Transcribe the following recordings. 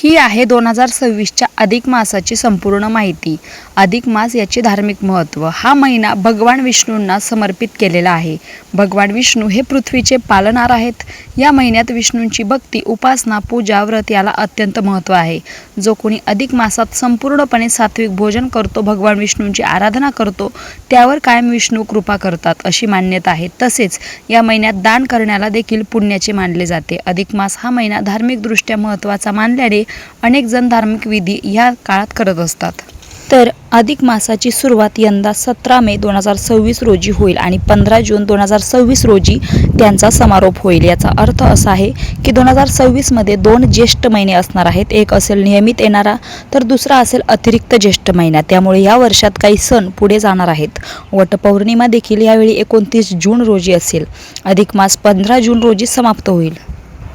ही आहे 2026च्या अधिक मासाची संपूर्ण माहिती। अधिक मास याचे धार्मिक महत्त्व। हा महिना भगवान विष्णूंना समर्पित केलेला आहे। भगवान विष्णू हे पृथ्वीचे पालनहार आहेत। या महिन्यात विष्णूंची भक्ती, उपासना, पूजा, व्रत याला अत्यंत महत्त्व आहे। जो कोणी अधिक मासात संपूर्णपणे सात्विक भोजन करतो, भगवान विष्णूंची आराधना करतो, त्यावर कायम विष्णू कृपा करतात अशी मान्यता आहे। तसेच या महिन्यात दान करण्याला देखील पुण्याचे मानले जाते। अधिक मास हा महिना धार्मिकदृष्ट्या महत्त्वाचा मानल्याने अनेक जण धार्मिक विधी या काळात करत असतात। तर अधिक मासाची सुरुवात यंदा 17 मे 2026 रोजी होईल आणि 15 जून 2026 रोजी त्यांचा समारोप होईल। याचा अर्थ असा आहे की 2026 मध्ये 2 ज्येष्ठ महिने असणार आहेत। एक असेल नियमित येणारा, तर दुसरा असेल अतिरिक्त ज्येष्ठ महिना। त्यामुळे या वर्षात काही सण पुढे जाणार आहेत। वटपौर्णिमा देखील यावेळी 29 जून रोजी असेल। अधिक मास 15 जून रोजी समाप्त होईल।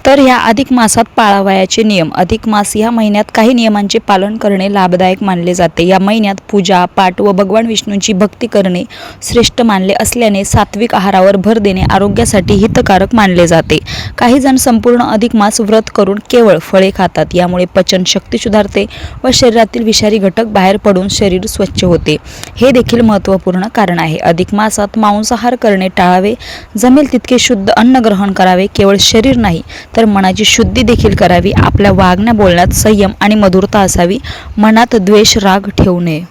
तर ह्या अधिक मासात पाळावयाचे नियम। अधिक मास या महिन्यात काही नियमांचे पालन करणे लाभदायक मानले जाते। या महिन्यात पूजा पाठ व भगवान विष्णूंची भक्ती करणे श्रेष्ठ मानले असल्याने सात्विक आहारावर भर देणे आरोग्यासाठी हितकारक मानले जाते। काही जण संपूर्ण अधिक मास व्रत करून केवळ फळे खातात। यामुळे पचनशक्ती सुधारते व शरीरातील विषारी घटक बाहेर पडून शरीर स्वच्छ होते। हे देखील महत्त्वपूर्ण कारण आहे। अधिक मासात मांसाहार करणे टाळावे। जमेल तितके शुद्ध अन्न ग्रहण करावे। केवळ शरीर नाही तर मनाची शुद्धी देखील करावी। आपल्या वागण्या बोलण्यात संयम आणि मधुरता असावी। मनात द्वेष राग ठेवू नये।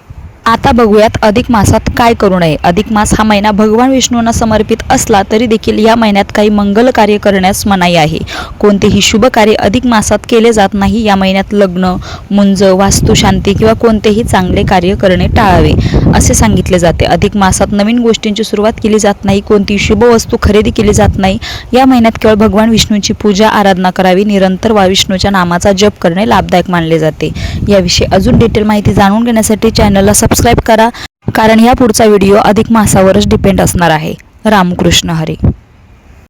आता बघूयात अधिक मासात काय करू नये। अधिक मास हा महिना भगवान विष्णूंना समर्पित असला तरी देखील या महिन्यात काही मंगल कार्य करण्यास मनाई आहे। कोणतेही शुभ कार्य अधिक मासात केले जात नाही। या महिन्यात लग्न, मुंज, वास्तुशांती किंवा कोणतेही चांगले कार्य करणे टाळावे असे सांगितले जाते। अधिक मासात नवीन गोष्टींची सुरुवात केली जात नाही। कोणतीही शुभ वस्तू खरेदी केली जात नाही। या महिन्यात केवळ भगवान विष्णूंची पूजा आराधना करावी। निरंतर विष्णूच्या नामाचा जप करणे लाभदायक मानले जाते। याविषयी अजून डिटेल माहिती जाणून घेण्यासाठी चॅनलला सबस्क्राईब करा, कारण या पुढचा व्हिडिओ अधिक मासावरच डिपेंड असणार आहे। रामकृष्ण हरी।